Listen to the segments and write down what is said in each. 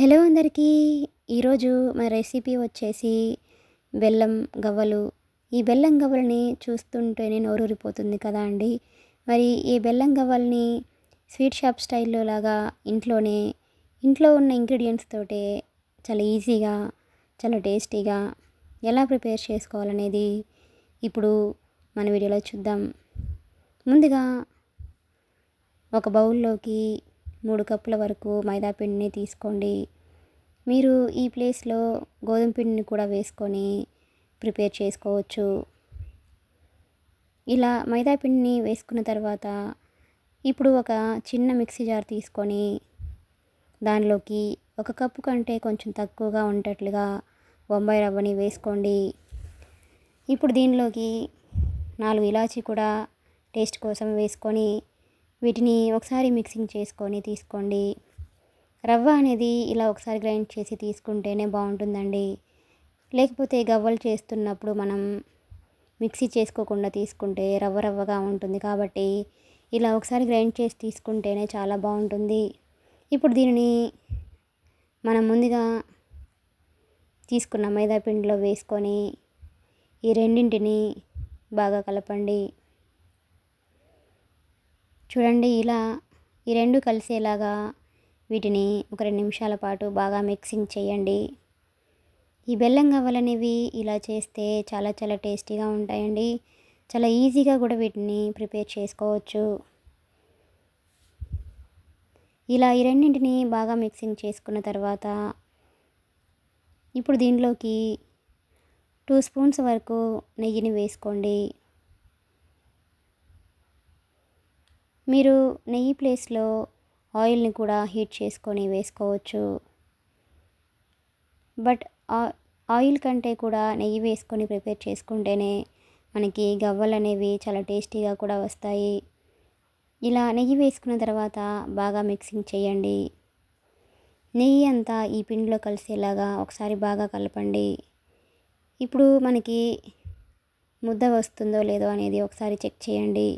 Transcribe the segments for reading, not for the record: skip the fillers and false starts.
Hello అందరికీ. ఈరోజు మన రెసిపీ వచ్చేసి బెల్లం గవ్వలు. ఈ బెల్లం గవ్వలని చూస్తుంటేనే నోరూరిపోతుంది కదా అండి. మరి ఈ బెల్లం గవ్వల్ని స్వీట్ షాప్ స్టైల్లో లాగా ఇంట్లో ఉన్న ఇంగ్రీడియంట్స్ తోటే చాలా ఈజీగా, చాలా టేస్టీగా ఎలా ప్రిపేర్ చేసుకోవాలనేది ఇప్పుడు మన వీడియోలో చూద్దాం. ముందుగా ఒక బౌల్లోకి 3 కప్పుల వరకు మైదా పిండిని తీసుకోండి. మీరు ఈ ప్లేస్లో గోధుమ పిండిని కూడా వేసుకొని ప్రిపేర్ చేసుకోవచ్చు. ఇలా మైదా పిండిని వేసుకున్న తర్వాత ఇప్పుడు ఒక చిన్న మిక్సీ జార్ తీసుకొని దానిలోకి 1 కప్పు కంటే కొంచెం తక్కువగా ఉండేటట్లుగా బొంబాయి రవ్వని వేసుకోండి. ఇప్పుడు దీనిలోకి 4 ఇలాచీ కూడా టేస్ట్ కోసం వేసుకొని వీటిని ఒకసారి మిక్సింగ్ చేసుకొని తీసుకోండి. రవ్వ అనేది ఇలా ఒకసారి గ్రైండ్ చేసి తీసుకుంటేనే బాగుంటుందండి. లేకపోతే గవ్వలు చేస్తున్నప్పుడు మనం మిక్సీ చేసుకోకుండా తీసుకుంటే రవ్వగా ఉంటుంది. కాబట్టి ఇలా ఒకసారి గ్రైండ్ చేసి తీసుకుంటేనే చాలా బాగుంటుంది. ఇప్పుడు దీనిని మనం ముందుగా తీసుకున్న మైదా పిండిలో వేసుకొని ఈ రెండింటిని బాగా కలపండి. చూడండి, ఇలా ఈ రెండు కలిసేలాగా వీటిని ఒక 2 నిమిషాల పాటు బాగా మిక్సింగ్ చేయండి. ఈ బెల్లం గవ్వలనేవి ఇలా చేస్తే చాలా చాలా టేస్టీగా ఉంటాయండి. చాలా ఈజీగా కూడా వీటిని ప్రిపేర్ చేసుకోవచ్చు. ఇలా ఈ రెండింటిని బాగా మిక్సింగ్ చేసుకున్న తర్వాత ఇప్పుడు దీనిలోకి 2 స్పూన్స్ వరకు నెయ్యిని వేసుకోండి. మీరు నెయ్యి ప్లేస్లో ఆయిల్ని కూడా హీట్ చేసుకొని వేసుకోవచ్చు. బట్ ఆయిల్ కంటే కూడా నెయ్యి వేసుకొని ప్రిపేర్ చేసుకుంటేనే మనకి గవ్వలు అనేవి చాలా టేస్టీగా కూడా వస్తాయి. ఇలా నెయ్యి వేసుకున్న తర్వాత బాగా మిక్సింగ్ చేయండి. నెయ్యి అంతా ఈ పిండిలో కలిసేలాగా ఒకసారి బాగా కలపండి. ఇప్పుడు మనకి ముద్ద వస్తుందో లేదో అనేది ఒకసారి చెక్ చేయండి.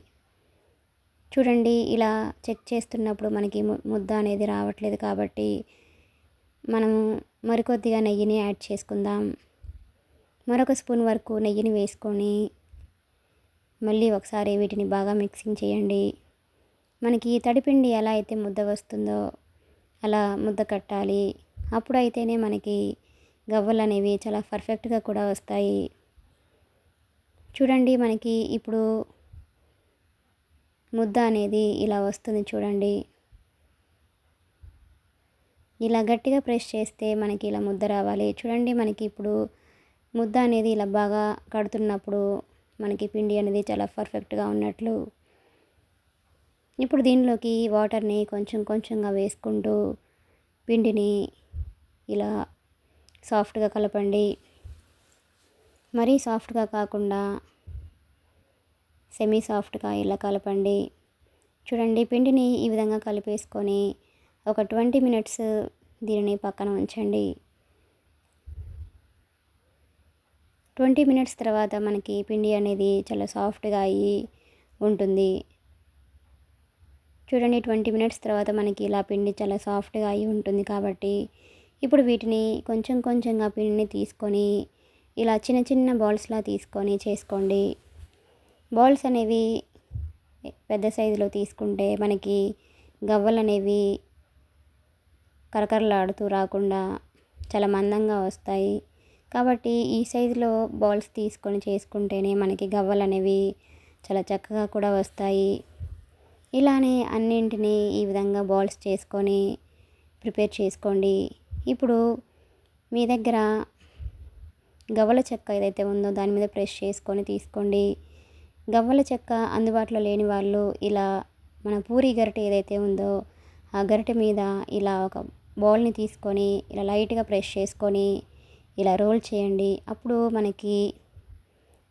చూడండి, ఇలా చెక్ చేస్తున్నప్పుడు మనకి ముద్ద అనేది రావట్లేదు కాబట్టి మనము మరికొద్దిగా నెయ్యిని యాడ్ చేసుకుందాం. మరొక స్పూన్ వరకు నెయ్యిని వేసుకొని మళ్ళీ ఒకసారి వీటిని బాగా మిక్సింగ్ చేయండి. మనకి తడిపిండి ఎలా అయితే ముద్ద వస్తుందో అలా ముద్ద కట్టాలి. అప్పుడైతేనే మనకి గవ్వలు అనేవి చాలా పర్ఫెక్ట్గా కూడా వస్తాయి. చూడండి, మనకి ఇప్పుడు ముద్ద అనేది ఇలా వస్తుంది. చూడండి, ఇలా గట్టిగా ప్రెస్ చేస్తే మనకి ఇలా ముద్ద రావాలి. చూడండి, మనకి ఇప్పుడు ముద్ద అనేది ఇలా బాగా కడుతున్నప్పుడు మనకి పిండి అనేది చాలా పర్ఫెక్ట్గా ఉన్నట్లు. ఇప్పుడు దీనిలోకి వాటర్ని కొంచెం కొంచెంగా వేసుకుంటూ పిండిని ఇలా సాఫ్ట్గా కలపండి. మరీ సాఫ్ట్గా కాకుండా సెమీ సాఫ్ట్గా ఇలా కలపండి. చూడండి, పిండిని ఈ విధంగా కలిపేసుకొని ఒక 20 మినిట్స్ దీనిని పక్కన ఉంచండి. 20 మినిట్స్ తర్వాత మనకి పిండి అనేది చాలా సాఫ్ట్గా అయ్యి ఉంటుంది. చూడండి, 20 మినిట్స్ తర్వాత మనకి ఇలా పిండి చాలా సాఫ్ట్గా అయ్యి ఉంటుంది. కాబట్టి ఇప్పుడు వీటిని కొంచెం కొంచెంగా పిండిని తీసుకొని ఇలా చిన్న చిన్న బాల్స్లా తీసుకొని చేసుకోండి. బాల్స్ అనేవి పెద్ద సైజులో తీసుకుంటే మనకి గవ్వలు అనేవి కరకరలాడుతూ రాకుండా చాలా మందంగా వస్తాయి. కాబట్టి ఈ సైజులో బాల్స్ తీసుకొని చేసుకుంటేనే మనకి గవ్వలు అనేవి చాలా చక్కగా కూడా వస్తాయి. ఇలానే అన్నింటినీ ఈ విధంగా బాల్స్ చేసుకొని ప్రిపేర్ చేసుకోండి. ఇప్పుడు మీ దగ్గర గవ్వల చెక్క ఏదైతే ఉందో దాని మీద ప్రెస్ చేసుకొని తీసుకోండి. గవ్వల చెక్క అందుబాటులో లేని వాళ్ళు ఇలా మన పూరీ గరిటె ఏదైతే ఉందో ఆ గరిటె మీద ఇలా ఒక బౌల్ని తీసుకొని ఇలా లైట్గా ప్రెస్ చేసుకొని ఇలా రోల్ చేయండి. అప్పుడు మనకి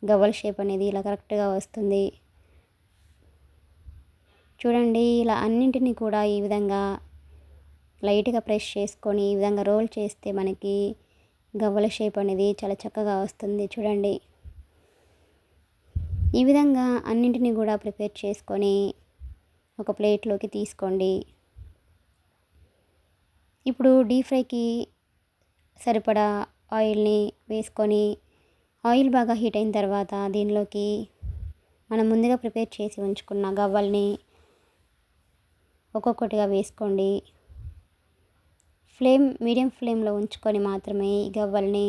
గవ్వల షేప్ అనేది ఇలా కరెక్ట్గా వస్తుంది. చూడండి, ఇలా అన్నింటినీ కూడా ఈ విధంగా లైట్గా ప్రెస్ చేసుకొని ఈ విధంగా రోల్ చేస్తే మనకి గవ్వల షేప్ అనేది చాలా చక్కగా వస్తుంది. చూడండి, ఈ విధంగా అన్నింటినీ కూడా ప్రిపేర్ చేసుకొని ఒక ప్లేట్లోకి తీసుకోండి. ఇప్పుడు డీప్ ఫ్రైకి సరిపడా ఆయిల్ని వేసుకొని ఆయిల్ బాగా హీట్ అయిన తర్వాత దీనిలోకి మనం ముందుగా ప్రిపేర్ చేసి ఉంచుకున్న గవ్వల్ని ఒక్కొక్కటిగా వేసుకోండి. మీడియం ఫ్లేమ్లో ఉంచుకొని మాత్రమే ఈ గవ్వల్ని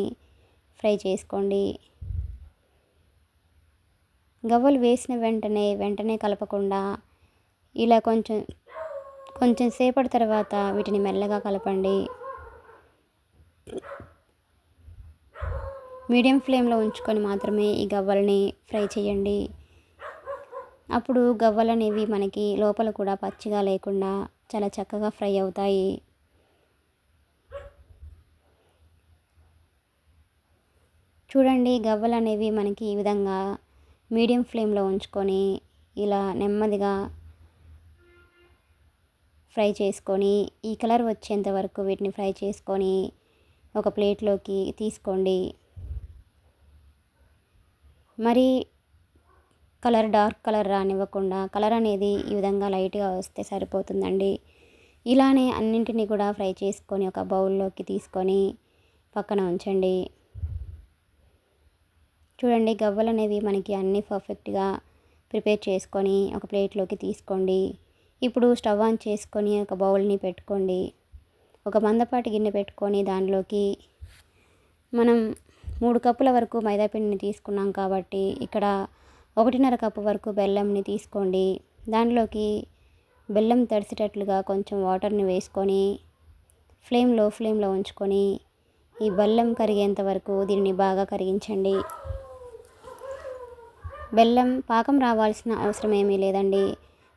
ఫ్రై చేసుకోండి. గవ్వలు వేసిన వెంటనే కలపకుండా ఇలా కొంచెం సేపటి తర్వాత వీటిని మెల్లగా కలపండి. మీడియం ఫ్లేమ్లో ఉంచుకొని మాత్రమే ఈ గవ్వల్ని ఫ్రై చేయండి. అప్పుడు గవ్వలు అనేవి మనకి లోపల కూడా పచ్చిగా లేకుండా చాలా చక్కగా ఫ్రై అవుతాయి. చూడండి, గవ్వలు అనేవి మనకి ఈ విధంగా మీడియం ఫ్లేమ్లో ఉంచుకొని ఇలా నెమ్మదిగా ఫ్రై చేసుకొని ఈ కలర్ వచ్చేంత వరకు వీటిని ఫ్రై చేసుకొని ఒక ప్లేట్లోకి తీసుకోండి. మరి డార్క్ కలర్ రానివ్వకుండా కలర్ అనేది ఈ విధంగా లైట్గా వస్తే సరిపోతుందండి. ఇలానే అన్నింటినీ కూడా ఫ్రై చేసుకొని ఒక బౌల్లోకి తీసుకొని పక్కన ఉంచండి. చూడండి, గవ్వలు అనేవి మనకి అన్నీ పర్ఫెక్ట్గా ప్రిపేర్ చేసుకొని ఒక ప్లేట్లోకి తీసుకోండి. ఇప్పుడు స్టవ్ ఆన్ చేసుకొని ఒక బౌల్ని పెట్టుకోండి. ఒక మందపాటి గిన్నె పెట్టుకొని దానిలోకి మనం 3 కప్పుల వరకు మైదాపిండిని తీసుకున్నాం కాబట్టి ఇక్కడ 1.5 కప్పు వరకు బెల్లంని తీసుకోండి. దానిలోకి బెల్లం తడిసేటట్లుగా కొంచెం వాటర్ని వేసుకొని ఫ్లేమ్లో ఉంచుకొని ఈ బెల్లం కరిగేంత వరకు దీనిని బాగా కరిగించండి. బెల్లం పాకం రావాల్సిన అవసరం ఏమీ లేదండి,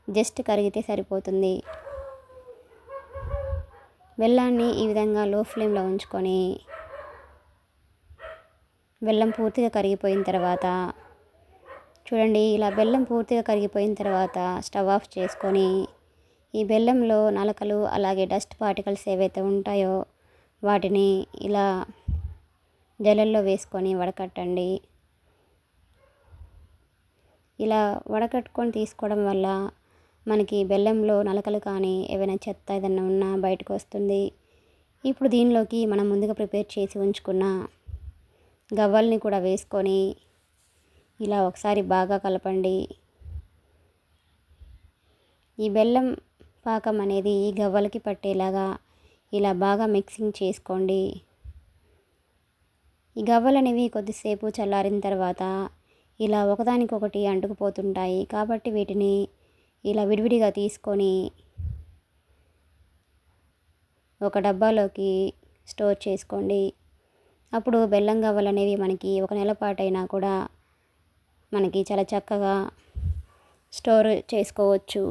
జస్ట్ కరిగితే సరిపోతుంది. బెల్లాన్ని ఈ విధంగా లో ఫ్లేమ్లో ఉంచుకొని బెల్లం పూర్తిగా కరిగిపోయిన తర్వాత చూడండి, ఇలా బెల్లం పూర్తిగా కరిగిపోయిన తర్వాత స్టవ్ ఆఫ్ చేసుకొని ఈ బెల్లంలో నలకలు అలాగే డస్ట్ పార్టికల్స్ ఏవైతే ఉంటాయో వాటిని ఇలా జల్లెల్లో వేసుకొని వడకట్టండి. ఇలా వడకట్టుకొని తీసుకోవడం వల్ల మనకి బెల్లంలో నలకలు కానీ ఏవైనా చెత్త ఏదైనా ఉన్నా బయటకు వస్తుంది. ఇప్పుడు దీనిలోకి మనం ముందుగా ప్రిపేర్ చేసి ఉంచుకున్న గవ్వల్ని కూడా వేసుకొని ఇలా ఒకసారి బాగా కలపండి. ఈ బెల్లం పాకం అనేది ఈ గవ్వలకి పట్టేలాగా ఇలా బాగా మిక్సింగ్ చేసుకోండి. ఈ గవ్వలు అనేవి కొద్దిసేపు చల్లారిన తర్వాత ఇలా ఒకదానికొకటి అంటుకుపోతుంటాయి కాబట్టి వీటిని ఇలా విడివిడిగా తీసుకొని ఒక డబ్బాలోకి స్టోర్ చేసుకోండి. అప్పుడు బెల్లం గవ్వలు అనేవి మనకి 1 నెల పాటైనా కూడా మనకి చాలా చక్కగా స్టోర్ చేసుకోవచ్చు.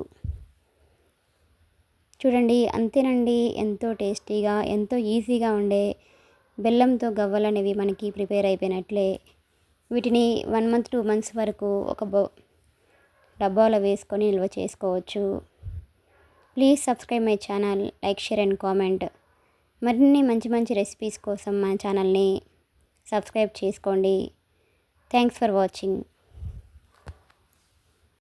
చూడండి, అంతేనండి, ఎంతో టేస్టీగా ఎంతో ఈజీగా ఉండే బెల్లంతో గవ్వలు అనేవి మనకి ప్రిపేర్ అయిపోయినట్లే. వీటిని 1 మంత్ 2 మంత్స్ వరకు ఒక డబ్బాలో వేసుకొని నిల్వ చేసుకోవచ్చు. Please subscribe my channel, like, share and comment. మరిన్ని మంచి రెసిపీస్ కోసం మన ఛానల్ని సబ్స్క్రైబ్ చేసుకోండి. Thanks for watching.